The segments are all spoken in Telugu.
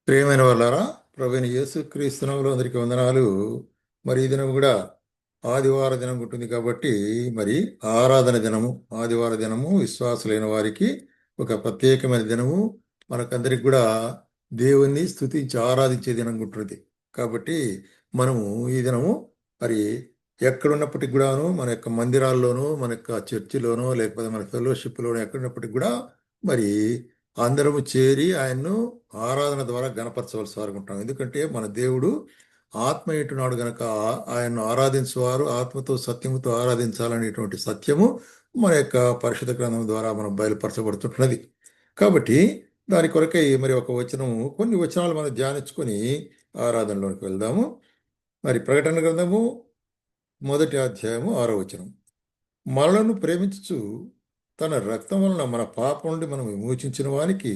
ప్రియమైన వాళ్ళారా, ప్రభువైన యేసుక్రీస్తు నామములో అందరికీ వందనాలు. మరి ఈ దినం కూడా ఆదివార దినం ఉంటుంది కాబట్టి మరి ఆరాధన దినము, ఆదివార దినము విశ్వాసులైన వారికి ఒక ప్రత్యేకమైన దినము. మనకందరికి కూడా దేవుణ్ణి స్తుతించి ఆరాధించే దినం ఉంటుంది. కాబట్టి మనము ఈ దినము మరి ఎక్కడున్నప్పటికి కూడాను మన యొక్క మందిరాల్లోనూ, మన యొక్క చర్చిలోనూ, లేకపోతే మన ఫెలోషిప్లోనూ ఎక్కడున్నప్పటికి కూడా మరి అందరము చేరి ఆయన్ను ఆరాధన ద్వారా గణపరచవలసి వారు ఉంటాం. ఎందుకంటే మన దేవుడు ఆత్మ ఎటున్నాడు గనక ఆయన్ను ఆరాధించేవారు ఆత్మతో సత్యముతో ఆరాధించాలనేటువంటి సత్యము మన యొక్క పరిశుద్ధ గ్రంథం ద్వారా మనం బయలుపరచబడుతుంటున్నది. కాబట్టి దాని కొరకై మరి ఒక వచనము, కొన్ని వచనాలు మనం ధ్యానించుకొని ఆరాధనలోనికి వెళ్దాము. మరి ప్రకటన గ్రంథము 1 అధ్యాయము 6 వచనం. మనలను ప్రేమించుచు తన రక్తం వలన మన పాపం నుండి మనం విమోచించిన వానికి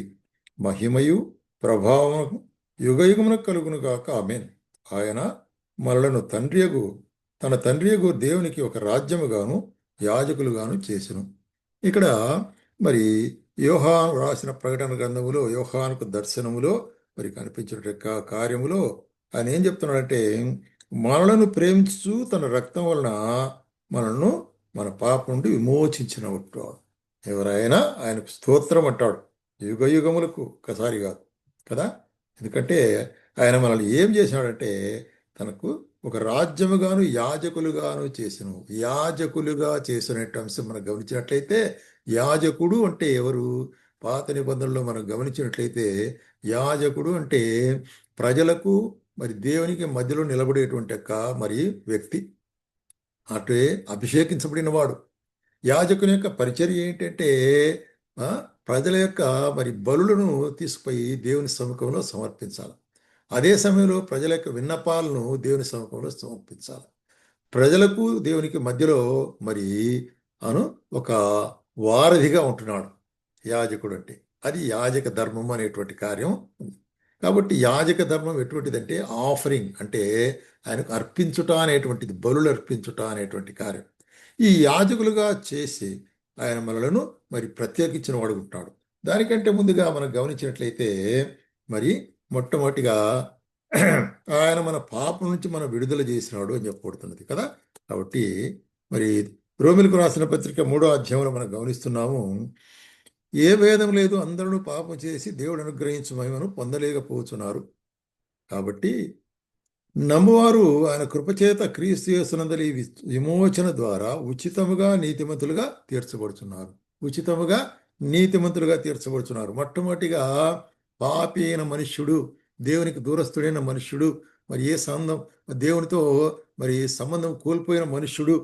మహిమయు ప్రభావము యుగయుగమునకు కలుగును గాక. ఆమేన్. ఆయన మనలను తన తండ్రియగు దేవునికి ఒక రాజ్యముగాను యాజకులుగాను చేసెను. ఇక్కడ మరి యోహాను రాసిన ప్రకటన గ్రంథములో యోహానుకు దర్శనములో మరి కనిపించిన కార్యములో ఆయన ఏం చెప్తున్నాడంటే, మనలను ప్రేమించు తన రక్తం వలన మనల్ని మన పాపం నుండి విమోచించినట్టు ఎవరైనా ఆయనకు స్తోత్రం అంటాడు. యుగ యుగములకు ఒకసారి కాదు కదా. ఎందుకంటే ఆయన మనల్ని ఏం చేశాడంటే తనకు ఒక రాజ్యముగాను యాజకులుగాను చేసెను. యాజకులుగా చేసిన అంశం మనం గమనించినట్లయితే, యాజకుడు అంటే ఎవరు? పాత నిబంధనలో మనం గమనించినట్లయితే యాజకుడు అంటే ప్రజలకు మరి దేవునికి మధ్యలో నిలబడేటువంటి యొక్క మరి వ్యక్తి, అటే అభిషేకించబడిన వాడు. యాజకుని యొక్క పరిచర్య ఏంటంటే ఆ, ప్రజల యొక్క మరి బలులను తీసుకుపోయి దేవుని సముఖంలో సమర్పించాలి. అదే సమయంలో ప్రజల యొక్క విన్నపాలను దేవుని సముఖంలో సమర్పించాలి. ప్రజలకు దేవునికి మధ్యలో మరి అను ఒక వారధిగా ఉంటున్నాడు యాజకుడు అంటే. అది యాజక ధర్మం అనేటువంటి కార్యం ఉంది. కాబట్టి యాజక ధర్మం ఎటువంటిదంటే ఆఫరింగ్, అంటే ఆయనకు అర్పించుట అనేటువంటిది, బలులు అర్పించుట అనేటువంటి కార్యం. ఈ యాజకులుగా చేసి ఆయన మనలను మరి ప్రత్యేకించిన వాడు ఉంటాడు. దానికంటే ముందుగా మనం గమనించినట్లయితే మరి మొట్టమొదటిగా ఆయన మన పాపం నుంచి మనం విడుదల చేసినాడు అని చెప్పబడుతున్నది కదా. కాబట్టి మరి రోమిలకు రాసిన పత్రిక 3వ అధ్యాయంలో మనం గమనిస్తున్నాము, ఏ భేదం లేదు, అందరూ పాపం చేసి దేవుడు అనుగ్రహించు మహిమను పొందలేకపోతున్నారు. కాబట్టి నమ్మువారు ఆయన కృపచేత క్రీస్తు యేసునందలి విమోచన ద్వారా ఉచితముగా నీతిమంతులుగా తీర్చబడుతున్నారు. ఉచితముగా నీతిమంతులుగా తీర్చబడుతున్నారు. మొట్టమొదటిగా పాపి అయిన మనుష్యుడు, దేవునికి దూరస్తుడైన మనుష్యుడు, మరి ఏ దేవునితో మరి సంబంధం కోల్పోయిన మనుష్యుడు.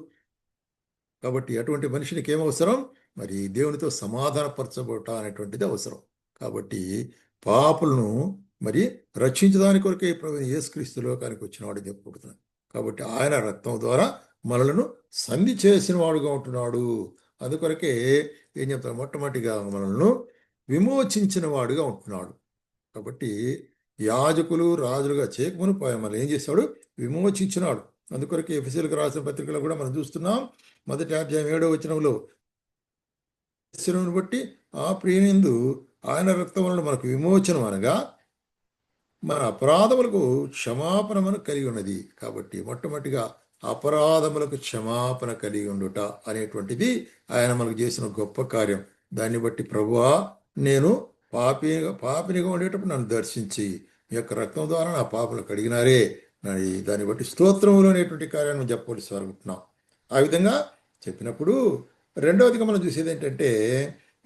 కాబట్టి అటువంటి మనిషినికి ఏమవసరం? మరి దేవునితో సమాధానపరచబడట అనేటువంటిది అవసరం. కాబట్టి పాపులను మరి రక్షించడానికి కొరకే ప్రభువైన యేసుక్రీస్తు లోకానికి వచ్చినవాడు చెప్పబడుతున్నాడు. కాబట్టి ఆయన రక్తం ద్వారా మనలను సంధి చేసిన వాడుగా ఉంటున్నాడు. అందుకొరకే ఏం చెప్తారు? మొట్టమొదటిగా మనల్ని విమోచించిన వాడుగా ఉంటున్నాడు. కాబట్టి యాజకులు రాజులుగా చేయకమును మనల్ని ఏం చేశాడు? విమోచించినాడు. అందుకొరకే ఎఫెసీయులకు రాసిన పత్రికలో కూడా మనం చూస్తున్నాం. 1 అధ్యాయం 7వ వచనంలో బట్టి ఆ ప్రియనందు ఆయన రక్తం వలన మనకు విమోచనం అనగా మన అపరాధములకు క్షమాపణను కలిగి ఉన్నది. కాబట్టి మొట్టమొదటిగా అపరాధములకు క్షమాపణ కలిగి ఉండుట అనేటువంటిది ఆయన మనకు చేసిన గొప్ప కార్యం. దాన్ని బట్టి ప్రభువా, నేను పాపినిగా ఉండేటప్పుడు నన్ను దర్శించి మీ యొక్క రక్తం ద్వారా నా పాపలు కడిగినారే, దాన్ని బట్టి స్తోత్రములు అనేటువంటి కార్యాన్ని చెప్పవలసి అనుకుంటున్నాం. ఆ విధంగా చెప్పినప్పుడు రెండవదిగా మనం చూసేది ఏంటంటే,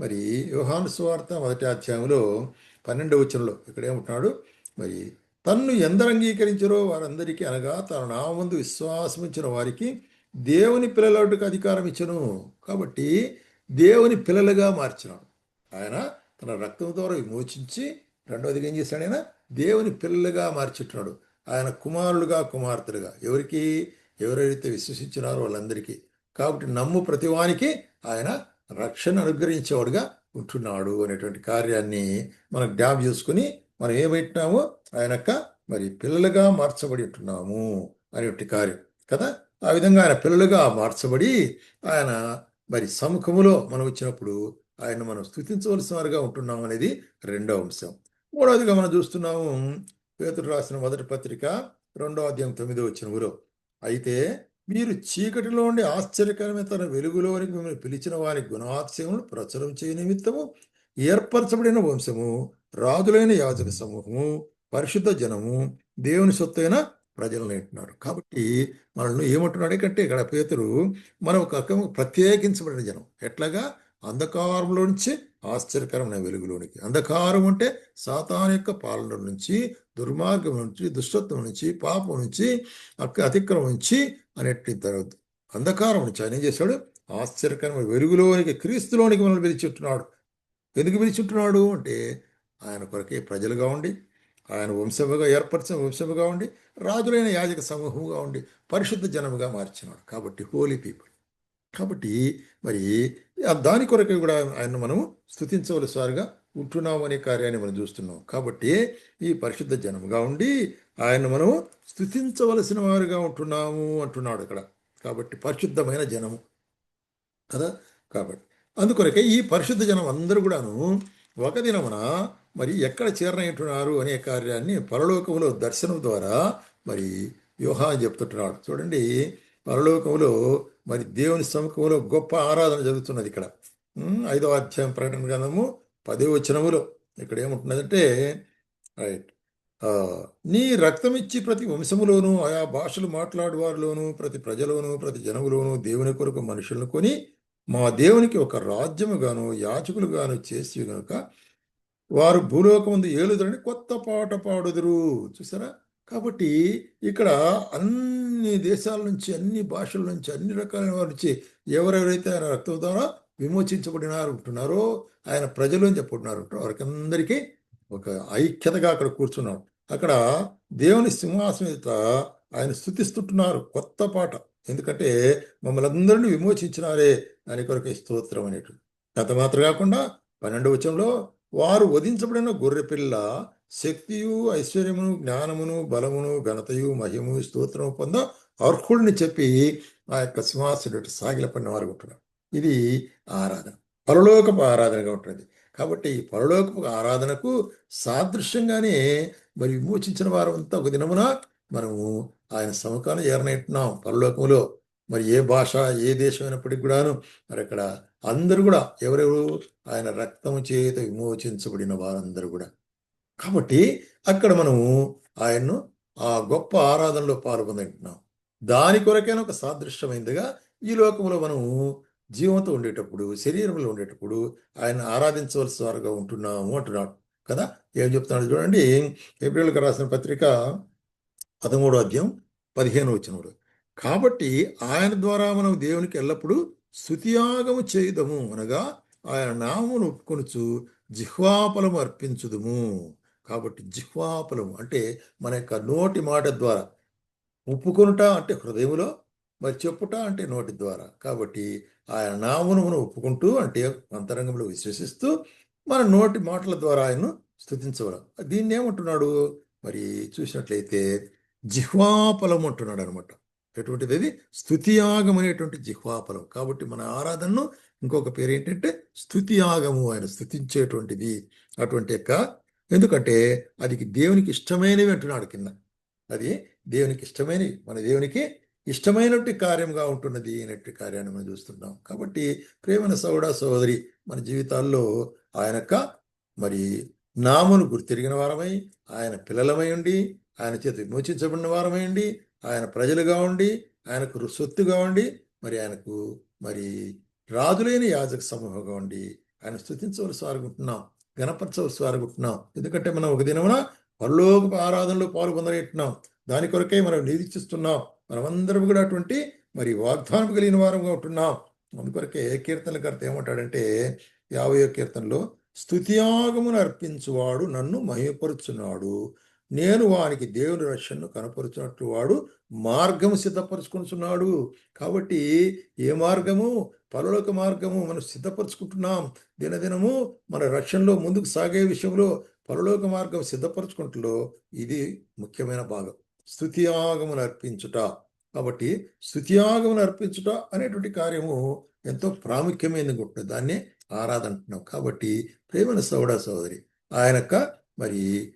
మరి యోహాను సువార్త 1వ అధ్యాయంలో 12వ వచనంలో ఇక్కడ ఏమంటున్నాడు? మరి తన్ను ఎందరు అంగీకరించారో వారందరికీ, అనగా తన నామందు విశ్వాసమించిన వారికి దేవుని పిల్లలకు అధికారం ఇచ్చను. కాబట్టి దేవుని పిల్లలుగా మార్చినాడు ఆయన. తన రక్తం ద్వారా విమోచించి రెండవదిగా ఏం చేశాడు? ఆయన దేవుని పిల్లలుగా మార్చుతున్నాడు. ఆయన కుమారులుగా కుమార్తెలుగా ఎవరైతే విశ్వసించినారో వాళ్ళందరికీ. కాబట్టి నమ్ము ప్రతివానికి ఆయన రక్షణ అనుగ్రహించేవాడుగా ఉంటున్నాడు అనేటువంటి కార్యాన్ని మనం జ్ఞాపకం చేసుకుని మనం ఏమైతున్నామో ఆయనక్క మరి పిల్లలుగా మార్చబడి ఉంటున్నాము అనేటువంటి కార్యం కదా. ఆ విధంగా ఆయన పిల్లలుగా మార్చబడి ఆయన మరి సముఖములో మనం వచ్చినప్పుడు ఆయన మనం స్తుతించవలసిన వారుగా ఉంటున్నాం అనేది రెండవ అంశం. మూడవదిగా మనం చూస్తున్నాము పేతురు రాసిన మొదటి పత్రిక 2వ అధ్యాయం 9వ వచనములో, అయితే మీరు చీకటిలో ఉండి ఆశ్చర్యకరమైన తన వెలుగులోనికి మిమ్మల్ని పిలిచిన వారి గుణాతిశయములు ప్రచురం చేయ నిమిత్తము ఏర్పరచబడిన వంశము, రాజులైన యాజక సమూహము, పరిశుద్ధ జనము, దేవుని సొత్తైన ప్రజలను అంటున్నాడు. కాబట్టి మనల్ని ఏమంటున్నాడు కంటే ఇక్కడ పేతురు మనం ఒక రకము ప్రత్యేకించబడిన జనం. ఎట్లాగా? అంధకారంలో నుంచి ఆశ్చర్యకరమైన వెలుగులోనికి. అంధకారం అంటే సాతాను యొక్క పాలన నుంచి, దుర్మార్గం నుంచి, దుష్టత్వం నుంచి, పాపం నుంచి, అతిక్రమం నుంచి అనేటి తర్వాత అంధకారం నుంచి ఆయన ఏం చేశాడు? ఆశ్చర్యకరమైన వెలుగులోనికి, క్రీస్తులోనికి మనల్ని పిలిచిట్టున్నాడు. ఎందుకు పిలిచిట్టున్నాడు అంటే ఆయన కొరకే ప్రజలుగా ఉండి, ఆయన వంశముగా ఏర్పరిచిన వంశముగా ఉండి, రాజులైన యాజక సమూహముగా ఉండి, పరిశుద్ధ జనముగా మార్చినాడు. కాబట్టి హోలీ పీపుల్. కాబట్టి మరి దాని కొరకు కూడా ఆయన మనము స్తుతించవలసి వారుగా ఉంటున్నాము అనే కార్యాన్ని మనం చూస్తున్నాం. కాబట్టి ఈ పరిశుద్ధ జనముగా ఉండి ఆయన మనము స్తుతించవలసిన వారుగా ఉంటున్నాము అంటున్నాడు ఇక్కడ. కాబట్టి పరిశుద్ధమైన జనము కదా. కాబట్టి అందుకొరకే ఈ పరిశుద్ధ జనం అందరూ కూడాను ఒక దినమున మరి ఎక్కడ చేరనట్టున్నారు అనే కార్యాన్ని పరలోకములో దర్శనం ద్వారా మరి యోహాను చెప్తుంటున్నాడు. చూడండి, పరలోకములో మరి దేవుని సముఖంలో గొప్ప ఆరాధన జరుగుతున్నది ఇక్కడ. 5వ అధ్యాయం ప్రకటన గ్రంథము 10వ వచనములో ఇక్కడ ఏముంటున్నదంటే, రైట్, నీ రక్తమిచ్చి ప్రతి వంశములోను, ఆయా భాషలు మాట్లాడు వారిలోను, ప్రతి ప్రజలోను, ప్రతి జనములోను దేవుని కొరకు మనుషులను కొని మా దేవునికి ఒక రాజ్యముగాను యాచకులుగాను చేసి గనుక వారు భూలోకముందు ఏలుదరని కొత్త పాట పాడుదురు. చూసారా? కాబట్టి ఇక్కడ అన్ని దేశాల నుంచి, అన్ని భాషల నుంచి, అన్ని రకాలైన వారి నుంచి ఎవరెవరైతే ఆయన రక్తం ద్వారా విమోచించబడినారు ఉంటున్నారో, ఆయన ప్రజలు అని చెప్పుకుంటున్నారు వారికి అందరికీ ఒక ఐక్యతగా అక్కడ కూర్చున్నాడు. అక్కడ దేవుని సింహాసనం మీద ఆయన స్తుతిస్తుంటున్నారు కొత్త పాట. ఎందుకంటే మమ్మల్ని అందరినీ విమోచించినారే దాని కొరకు స్తోత్రం అనేటువంటి. అంత మాత్రం కాకుండా 12వ వచనంలో వారు వధించబడిన గొర్రెపిల్ల శక్తియు, ఐశ్వర్యమును, జ్ఞానమును, బలమును, ఘనతయు, మహిము, స్తోత్రము పొంద అర్హుడిని చెప్పి ఆ యొక్క సింహాసనం సాగిలపడిన వారు ఉంటున్నారు. ఇది ఆరాధన, పరలోకపు ఆరాధనగా ఉంటుంది. కాబట్టి ఈ పరలోకపు ఆరాధనకు సాదృశ్యంగానే మరి విమోచించిన వారు అంతా ఒక దినమున మనము ఆయన సముఖాన్ని చేరనేట్టున్నాం పరలోకములో. మరి ఏ భాష, ఏ దేశం అయినప్పటికీ కూడాను మరి అక్కడ అందరూ కూడా ఎవరెవరు? ఆయన రక్తము చేత విమోచించబడిన వారందరూ కూడా. కాబట్టి అక్కడ మనము ఆయన్ను ఆ గొప్ప ఆరాధనలో పాల్గొంటున్నాం. దాని కొరకైనా ఒక సాదృశ్యమైందిగా ఈ లోకంలో మనము జీవంతో ఉండేటప్పుడు, శరీరంలో ఉండేటప్పుడు ఆయన ఆరాధించవలసిన వారుగా ఉంటున్నాము అంటున్నాడు కదా. ఏం చెప్తున్నాడు చూడండి, ఏప్రిల్కి రాసిన పత్రిక 13వ అధ్యాయం 15వ వచనములు. కాబట్టి ఆయన ద్వారా మనం దేవునికి ఎల్లప్పుడూ స్తుతియాగము చేయుదము, అనగా ఆయన నామమును ఒప్పుకొనుచు జిహ్వాఫలము అర్పించుదుము. కాబట్టి జిహ్వాఫలము అంటే మన యొక్క నోటి మాట ద్వారా, ఒప్పుకొనుట అంటే హృదయములో, మరి చెప్పుట అంటే నోటి ద్వారా. కాబట్టి ఆయన నామమును మనం ఒప్పుకుంటూ అంటే అంతరంగంలో విశ్వసిస్తూ మన నోటి మాటల ద్వారా ఆయన్ను స్తుతించవడం. దీన్ని ఏమంటున్నాడు మరి చూసినట్లయితే జిహ్వాఫలం అంటున్నాడు అనమాట. ఎటువంటిది? అది స్తుతియాగం అనేటువంటి జిహ్వాఫలం. కాబట్టి మన ఆరాధనను ఇంకొక పేరు ఏంటంటే స్తుతియాగము, ఆయన స్తుతించేటువంటిది అటువంటి యొక్క. ఎందుకంటే అది దేవునికి ఇష్టమైనవి అంటున్నాడు కింద. అది దేవునికి ఇష్టమైనవి, మన దేవునికి ఇష్టమైనటువంటి కార్యంగా ఉంటున్నది అనేటువంటి కార్యాన్ని మనం చూస్తున్నాం. కాబట్టి ప్రేమైన సోదర సోదరి, మన జీవితాల్లో ఆయనక మరి నామును గుర్తిరిగిన వారమై, ఆయన పిల్లలమై ఉండి, ఆయన చేత విమోచించబడిన వారమై ఉండి, ఆయన ప్రజలుగా ఉండి, ఆయనకు సొత్తుగా ఉండి, మరి ఆయనకు మరి రాజులైన యాజక సమూహంగా ఉండి ఆయన స్తుతించవలసి వారుగుంటున్నాం, గణపరచవలసి వారుగుంటున్నాం. ఎందుకంటే మనం ఒక దినమున పరలోకపు ఆరాధనలో పాల్గొనలేటున్నాం. దాని కొరకే మనం నిరీక్షిస్తున్నాం. మనమందరం కూడా అటువంటి మరి వాగ్దానం కలిగిన వారంగా ఉంటున్నాం. అందుకొరకే కీర్తనకర్త ఏమంటాడంటే 50వ కీర్తనలో, స్తుతియాగమును అర్పించువాడు నన్ను మహిమపరుచున్నాడు, నేను వానికి దేవుని రక్షణను కనపరుచున్నట్లు వాడు మార్గము సిద్ధపరుచుకుంటున్నాడు. కాబట్టి ఏ మార్గము? పరలోక మార్గము మనం సిద్ధపరచుకుంటున్నాం. దినదినము మన రక్షణలో ముందుకు సాగే విషయంలో పరలోక మార్గం సిద్ధపరచుకుంటలో ఇది ముఖ్యమైన భాగం, స్తుతియాగమును అర్పించుట. కాబట్టి స్తుతియాగమును అర్పించుట అనేటువంటి కార్యము ఎంతో ప్రాముఖ్యమైనది ఉంటుంది. దాన్ని ఆరాధన అంటున్నాం. కాబట్టి ప్రేమైన సోదర సోదరి, ఆయన మరి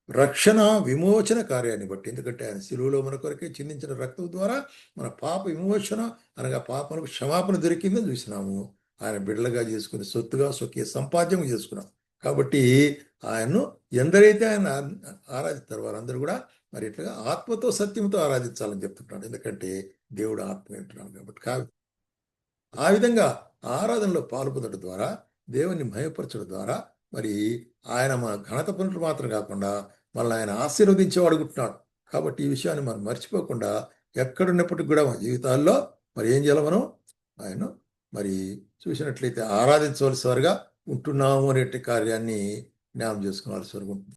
రక్షణ విమోచన కార్యాన్ని బట్టి, ఎందుకంటే ఆయన శిలువలో మన కొరకే చిందించిన రక్తం ద్వారా మన పాప విమోచన అనగా పాపలకు క్షమాపణ దొరికిందని చూసినాము. ఆయన బిడ్డలుగా చేసుకుని సొత్తుగా స్వకీయ సంపాద్యం చేసుకున్నాం. కాబట్టి ఆయన్ను ఎందరైతే ఆయన ఆరాధిస్తారు వారందరూ కూడా మరి ఇట్లా ఆత్మతో సత్యంతో ఆరాధించాలని చెప్తుంటాడు. ఎందుకంటే దేవుడు ఆత్మ అంటున్నాడు కాబట్టి. ఆ విధంగా ఆరాధనలో పాల్పొందడం ద్వారా దేవుని మహిమపరచడం ద్వారా మరి ఆయన మన ఘనత పనులు మాత్రం కాకుండా మళ్ళీ ఆయన ఆశీర్వదించేవాడు అడుగుతున్నాడు. కాబట్టి ఈ విషయాన్ని మనం మర్చిపోకుండా ఎక్కడున్నప్పటికి కూడా మన జీవితాల్లో మరి ఏం చేయాలి, మనం ఆయన మరి చూసినట్లయితే ఆరాధించవలసి వారుగా ఉంటున్నాము అనే కార్యాన్ని జ్ఞాపం చేసుకోవాల్సి ఉంటుంది.